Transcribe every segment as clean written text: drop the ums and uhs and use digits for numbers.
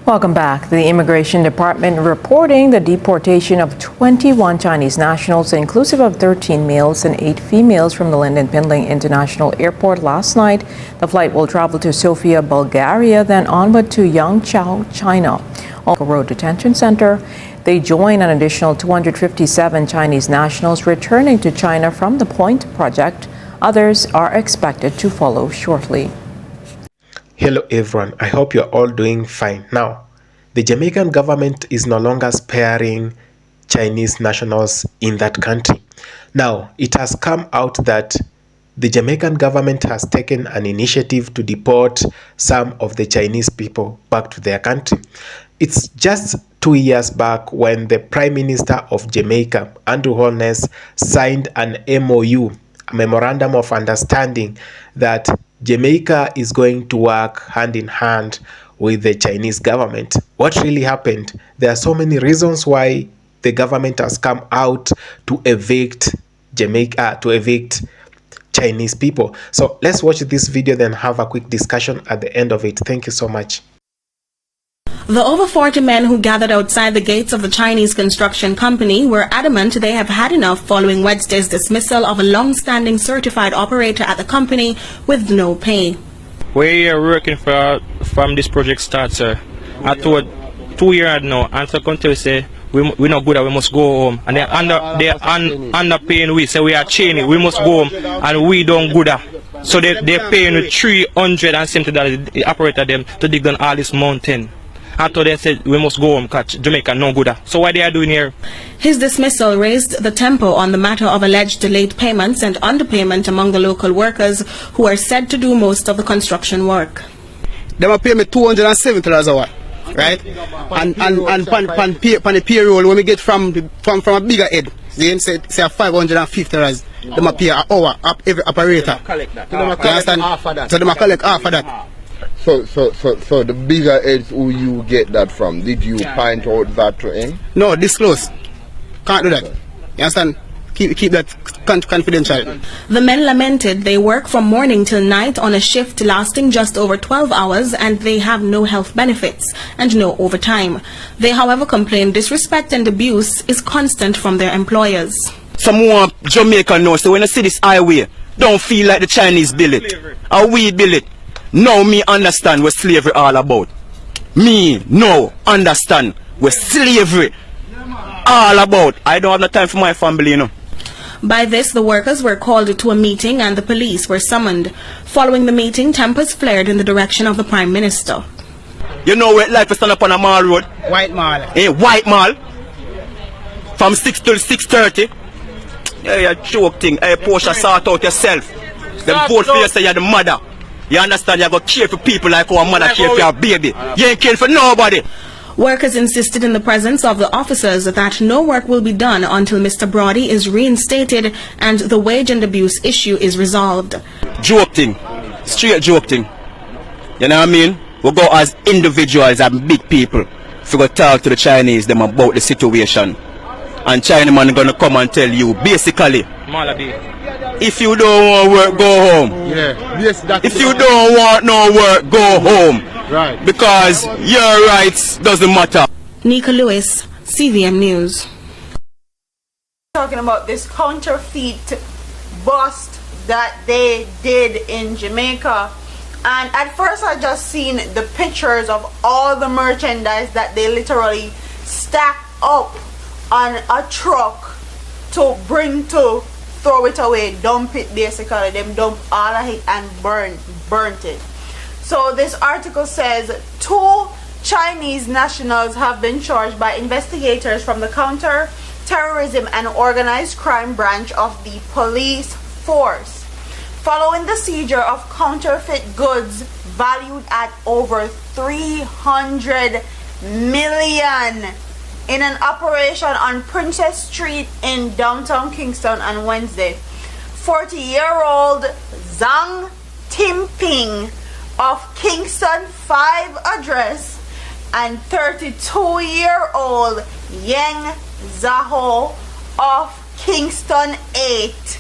Welcome back. The Immigration Department reporting the deportation of 21 Chinese nationals, inclusive of 13 males and 8 females from the Lyndon Pindling International Airport last night. The flight will travel to Sofia, Bulgaria, then onward to Yangzhou, China. On the Road Detention Center, they join an additional 257 Chinese nationals returning to China from the Point Project. Others are expected to follow shortly. Hello everyone, I hope you're all doing fine. Now, the Jamaican government is no longer sparing Chinese nationals in that country. Now, it has come out that the Jamaican government has taken an initiative to deport some of the Chinese people back to their country. It's just 2 years back when the Prime Minister of Jamaica, Andrew Holness, signed an MOU, a Memorandum of Understanding, that Jamaica is going to work hand in hand with the Chinese government. What really happened? There are so many reasons why the government has come out to evict Jamaica, to evict Chinese people. So let's watch this video, then have a quick discussion at the end of it. Thank you so much. The over 40 men who gathered outside the gates of the Chinese construction company were adamant they have had enough following Wednesday's dismissal of a long-standing certified operator at the company with no pay. We're working from this project start, sir. I told 2 years now, and so come to say we're not good, we must go home. And they're underpaying we, say we are chaining, we must go home, and we don't good. So they're paying $370 the operator them to dig down all this mountain. After they said we must go home, catch Jamaica no good. So what they are doing here? His dismissal raised the tempo on the matter of alleged delayed payments and underpayment among the local workers who are said to do most of the construction work. They will pay me $270 an hour, right? And on the payroll when we get from a bigger head, they say $550. They will pay an hour up every operator. So they will collect half of that. So the bigger heads who you get that from, did you point out that to him? No, disclose. Can't do that. You understand? Keep that confidential. The men lamented they work from morning till night on a shift lasting just over 12 hours and they have no health benefits and no overtime. They, however, complain disrespect and abuse is constant from their employers. Some more Jamaica knows, so when I see this highway, don't feel like the Chinese build it, or we build it. Now me understand what slavery all about. Me no understand what slavery all about. I don't have no time for my family, you know. By this, the workers were called to a meeting and the police were summoned. Following the meeting, tempers flared in the direction of the Prime Minister. You know where life is stand up on a mall road? White Mall. White Mall. From 6 till 6:30. Yeah, you joke thing. Hey, Portia, sort out yourself. Them both for you say you're the mother. You understand, you got to care for people like our mother care for your baby. You ain't care for nobody. Workers insisted in the presence of the officers that no work will be done until Mr. Brody is reinstated and the wage and abuse issue is resolved. Joke thing. Straight joke thing. You know what I mean? We go as individuals and big people. If we go talk to the Chinese them about the situation. And Chinaman gonna come and tell you basically, if you don't want work, go home. Yeah. Yes, if you don't want no work, go home. Right. Because your rights doesn't matter. Nika Lewis, CVM News. Talking about this counterfeit bust that they did in Jamaica. And at first I just seen the pictures of all the merchandise that they literally stacked up on a truck to bring to throw it away, dump it basically. Them dump all of it and burnt it. So this article says 2 Chinese nationals have been charged by investigators from the Counter-Terrorism and Organized Crime branch of the police force, following the seizure of counterfeit goods valued at over 300 million in an operation on Princess Street in downtown Kingston on Wednesday. 40-year-old Zhang Timping of Kingston 5 address and 32-year-old Yang Zaho of Kingston 8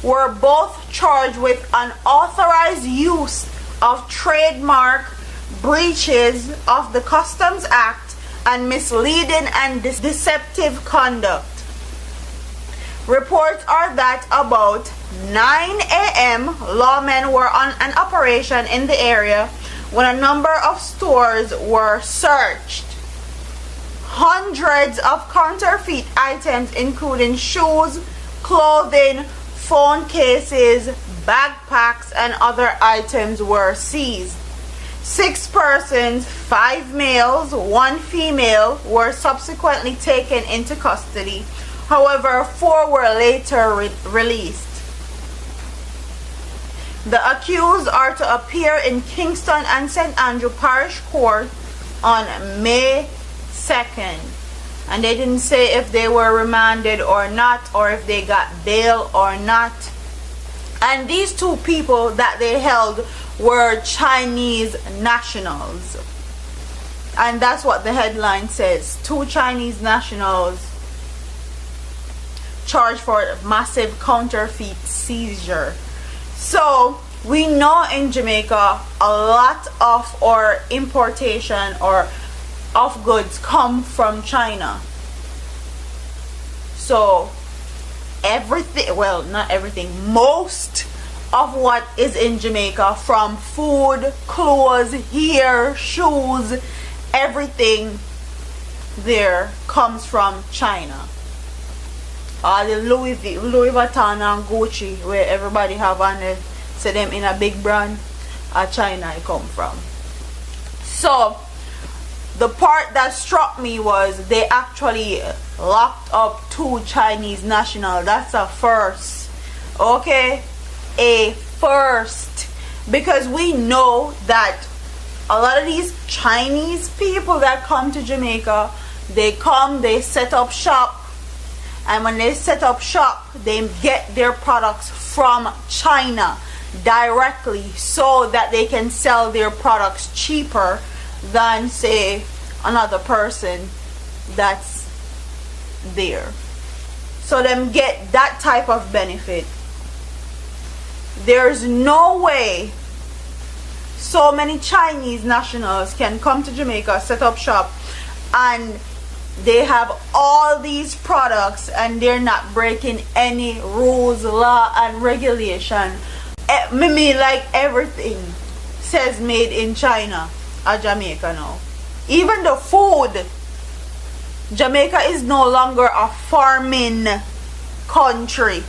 were both charged with unauthorized use of trademark, breaches of the Customs Act, and misleading and deceptive conduct. Reports are that about 9 a.m. lawmen were on an operation in the area when a number of stores were searched. Hundreds of counterfeit items including shoes, clothing, phone cases, backpacks, and other items were seized. 6 persons, 5 males, 1 female, were subsequently taken into custody. However, 4 were later released. The accused are to appear in Kingston and St. Andrew Parish Court on May 2nd. And they didn't say if they were remanded or not, or if they got bail or not. And these 2 people that they held were Chinese nationals. And that's what the headline says. 2 Chinese nationals charged for massive counterfeit seizure. So we know in Jamaica a lot of our importation or of goods come from China. So everything, well, not everything, most of what is in Jamaica, from food, clothes, hair, shoes, everything there comes from China. The Louis Vuitton and Gucci, where everybody have on it, say them in a big brand, China it come from. So the part that struck me was they actually locked up 2 Chinese nationals. That's a first. Okay? A first. Because we know that a lot of these Chinese people that come to Jamaica, they come, they set up shop, and when they set up shop, they get their products from China directly so that they can sell their products cheaper than, say, another person that's there. So them get that type of benefit. There's no way so many Chinese nationals can come to Jamaica, set up shop, and they have all these products and they're not breaking any rules, law, and regulation. Me like everything says made in China or Jamaica now. Even the food. Jamaica is no longer a farming country.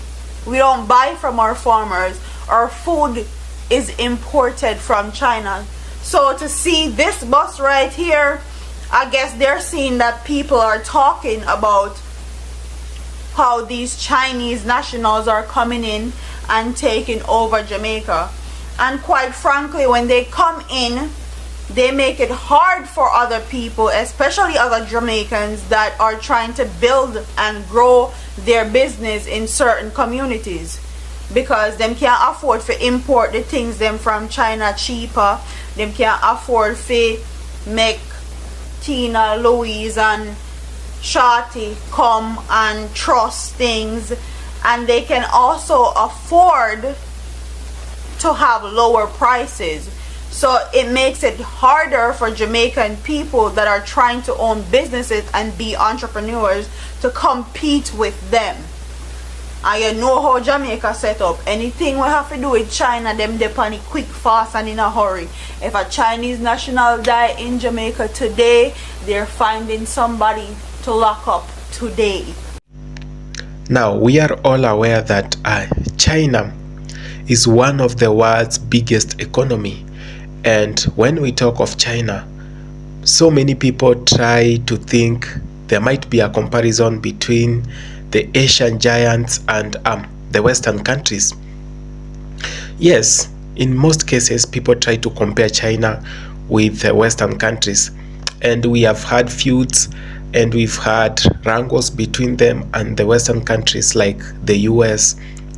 We don't buy from our farmers. Our food is imported from China. So to see this bus right here, I guess they're seeing that people are talking about how these Chinese nationals are coming in and taking over Jamaica. And quite frankly, when they come in, they make it hard for other people, especially other Jamaicans that are trying to build and grow their business in certain communities, because them can't afford to import the things them from China cheaper. Them can't afford to make Tina, Louise, and Shorty come and trust things, and they can also afford to have lower prices. So it makes it harder for Jamaican people that are trying to own businesses and be entrepreneurs to compete with them. And you know how Jamaica set up. Anything we have to do with China, them depend quick, fast, and in a hurry. If a Chinese national die in Jamaica today, they're finding somebody to lock up today. Now, we are all aware that China is one of the world's biggest economy. And when we talk of China, so many people try to think there might be a comparison between the Asian giants and the Western countries. Yes, in most cases, people try to compare China with the Western countries. And we have had feuds and we've had wrangles between them and the Western countries like the US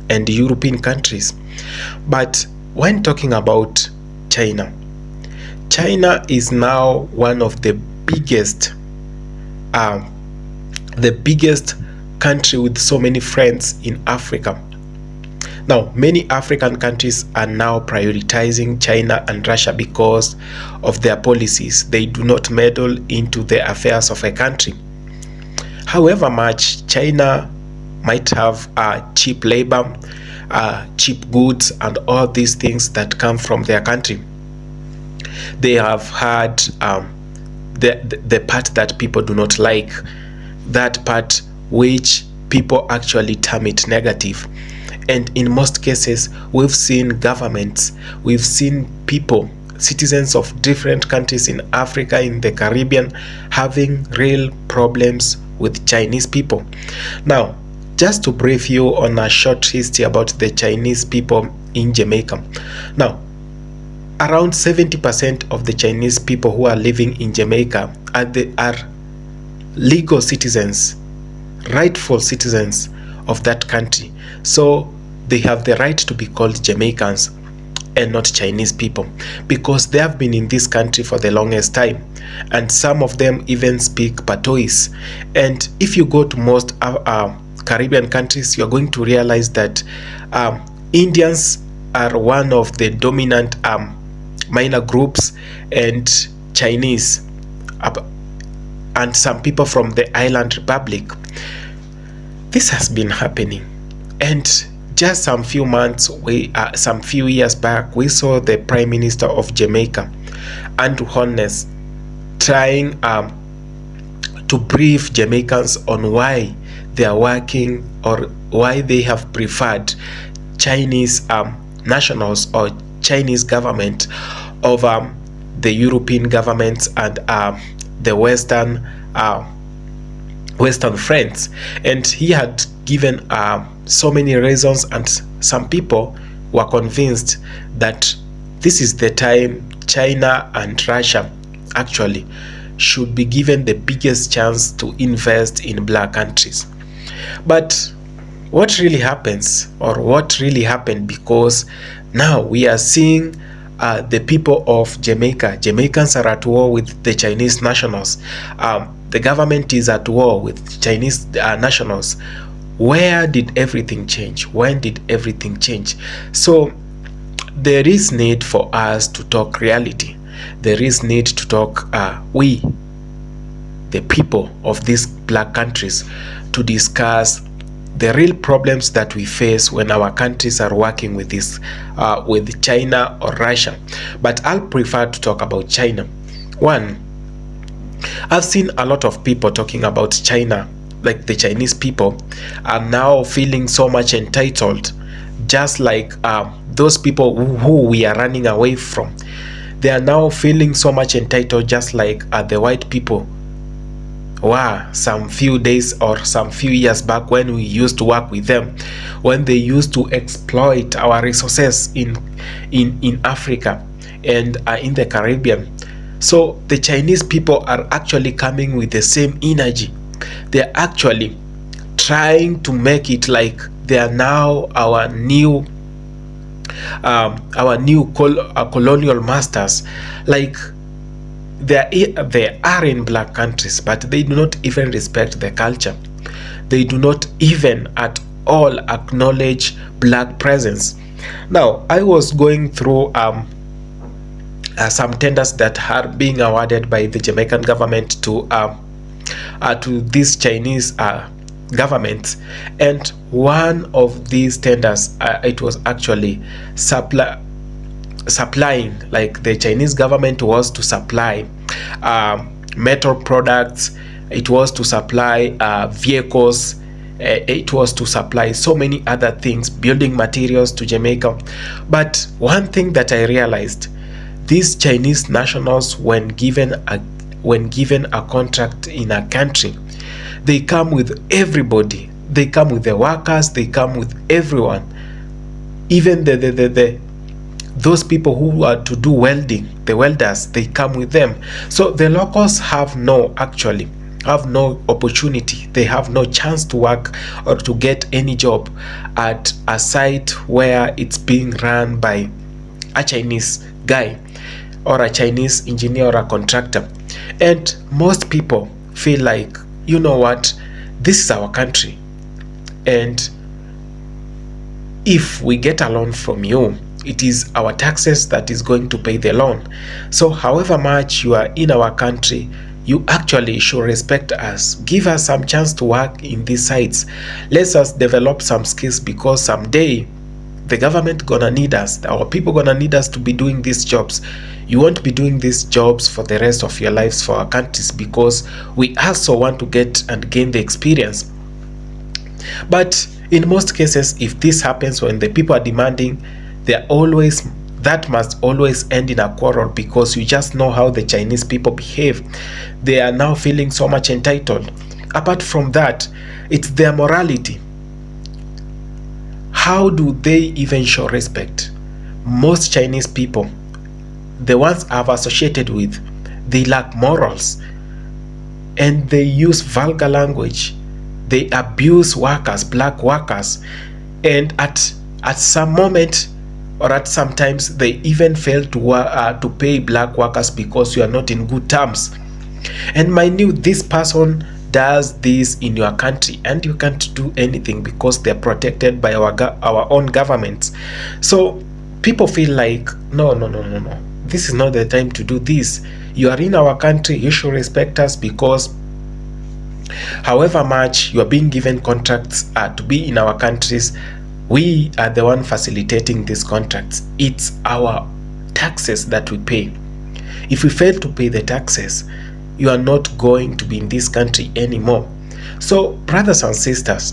and the European countries. But when talking about China, China is now one of the biggest country with so many friends in Africa. Now, many African countries are now prioritizing China and Russia because of their policies. They do not meddle into the affairs of a country. However much China might have cheap labor, cheap goods, and all these things that come from their country, they have had the part that people do not like, that part which people actually term it negative. And in most cases, we've seen governments, we've seen people, citizens of different countries in Africa, in the Caribbean, having real problems with Chinese people. Now, just to brief you on a short history about the Chinese people in Jamaica. Now, around 70% of the Chinese people who are living in Jamaica are legal citizens, rightful citizens of that country. So they have the right to be called Jamaicans and not Chinese people, because they have been in this country for the longest time, and some of them even speak Patois. And if you go to most Caribbean countries, you're going to realize that Indians are one of the dominant minor groups, and Chinese and some people from the island republic. This has been happening, and just some few years back, we saw the Prime Minister of Jamaica, Andrew Holness, trying to brief Jamaicans on why they are working, or why they have preferred Chinese nationals or Chinese government over the European governments and the Western friends. And he had given so many reasons, and some people were convinced that this is the time China and Russia actually should be given the biggest chance to invest in black countries. But what really happens, or what really happened, because now we are seeing the people of Jamaica. Jamaicans are at war with the Chinese nationals. The government is at war with Chinese nationals. Where did everything change? When did everything change? So there is need for us to talk reality. There is need to talk, we, the people of these black countries, to discuss the real problems that we face when our countries are working with this, with China or Russia. But I'll prefer to talk about China. One, I've seen a lot of people talking about China, like the Chinese people are now feeling so much entitled, just like those people who we are running away from. They are now feeling so much entitled, just like the white people were some few days or some few years back, when we used to work with them, when they used to exploit our resources in Africa and in the Caribbean. So the Chinese people are actually coming with the same energy. They're actually trying to make it like they are now our new colonial masters. Like they are in black countries, but they do not even respect the culture. They do not even at all acknowledge black presence. Now, I was going through some tenders that are being awarded by the Jamaican government to this Chinese government, and one of these tenders, it was actually supplying, like the Chinese government was to supply metal products, it was to supply vehicles, it was to supply so many other things, building materials to Jamaica. But one thing that I realized, these Chinese nationals, when given a contract in a country, they come with everybody. They come with the workers, they come with everyone, even those people who are to do welding, the welders, they come with them. So the locals have no opportunity, they have no chance to work or to get any job at a site where it's being run by a Chinese guy or a Chinese engineer or a contractor. And most people feel like, you know what, this is our country, and if we get a loan from you, it is our taxes that is going to pay the loan. So however much you are in our country, you actually should respect us. Give us some chance to work in these sites. Let us develop some skills, because someday the government gonna need us. Our people gonna need us to be doing these jobs. You won't be doing these jobs for the rest of your lives for our countries, because we also want to get and gain the experience. But in most cases, if this happens when the people are demanding, that must always end in a quarrel, because you just know how the Chinese people behave. They are now feeling so much entitled. Apart from that, it's their morality. How do they even show respect? Most Chinese people, the ones I've associated with, they lack morals, and they use vulgar language. They abuse workers, black workers, and at some moment, or at sometimes, they even fail to pay black workers because you are not in good terms. And mind you, this person does this in your country, and you can't do anything because they're protected by our own governments. So people feel like, no, this is not the time to do this. You are in our country, you should respect us, because however much you are being given contracts to be in our countries, we are the one facilitating these contracts. It's our taxes that we pay. If we fail to pay the taxes, you are not going to be in this country anymore. So brothers and sisters,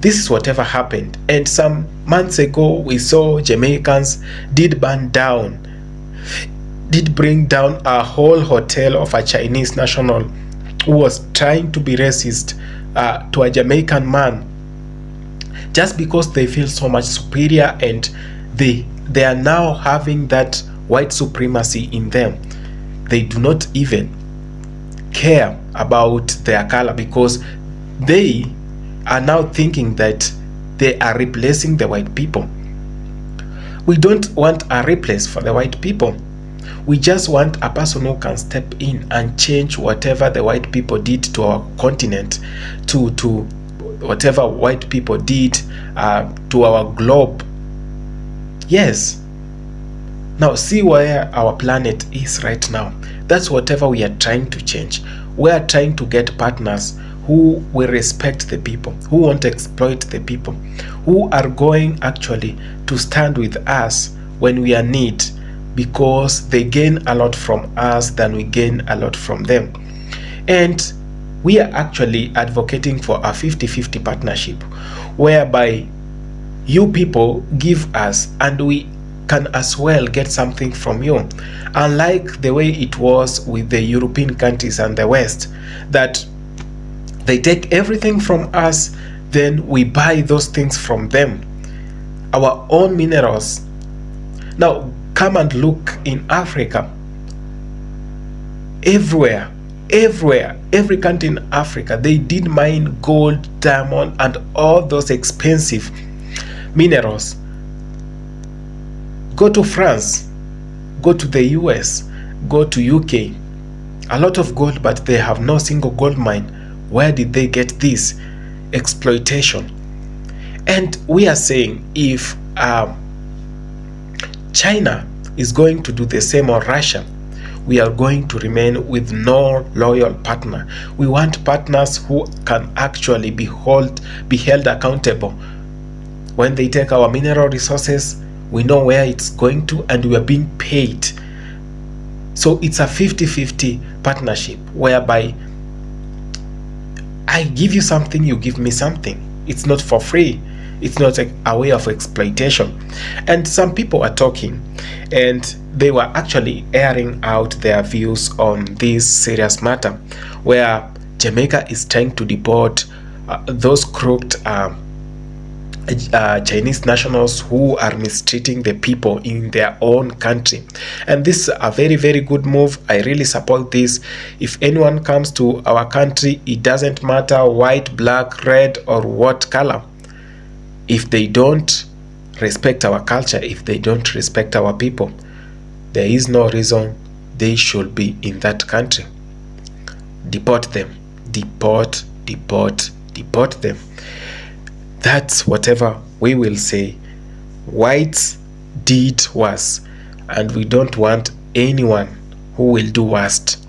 this is whatever happened. And some months ago, we saw Jamaicans did bring down a whole hotel of a Chinese national who was trying to be racist to a Jamaican man, just because they feel so much superior, and they are now having that white supremacy in them. They do not even care about their color, because they are now thinking that they are replacing the white people. We don't want a replace for the white people. We just want a person who can step in and change whatever the white people did to our continent, to whatever white people did to our globe. Yes. Now see where our planet is right now. That's whatever we are trying to change. We are trying to get partners who will respect the people, who won't exploit the people, who are going actually to stand with us when we are in need, because they gain a lot from us than we gain a lot from them. And we are actually advocating for a 50-50 partnership, whereby you people give us and we can as well get something from you, unlike the way it was with the European countries and the West, that they take everything from us, then we buy those things from them, our own minerals. Now come and look in Africa. Everywhere, every country in Africa, they did mine gold, diamond, and all those expensive minerals. Go to France, go to the US, go to UK. A lot of gold, but they have no single gold mine. Where did they get this? Exploitation. And we are saying, if China is going to do the same, or Russia, we are going to remain with no loyal partner. We want partners who can actually be held accountable. When they take our mineral resources, we know where it's going to, and we are being paid. So it's a 50-50 partnership, whereby I give you something, you give me something. It's not for free. It's not a way of exploitation. And some people are talking, and they were actually airing out their views on this serious matter, where Jamaica is trying to deport those crooked Chinese nationals who are mistreating the people in their own country. And this is a very, very good move. I really support this. If anyone comes to our country, it doesn't matter white, black, red, or what color. If they don't respect our culture, if they don't respect our people, there is no reason they should be in that country. Deport them. Deport them. That's whatever we will say whites did worse, and we don't want anyone who will do worst.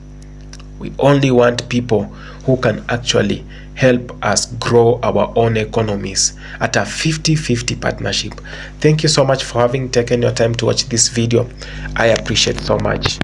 We only want people who can actually help us grow our own economies at a 50-50 partnership. Thank you so much for having taken your time to watch this video. I appreciate so much.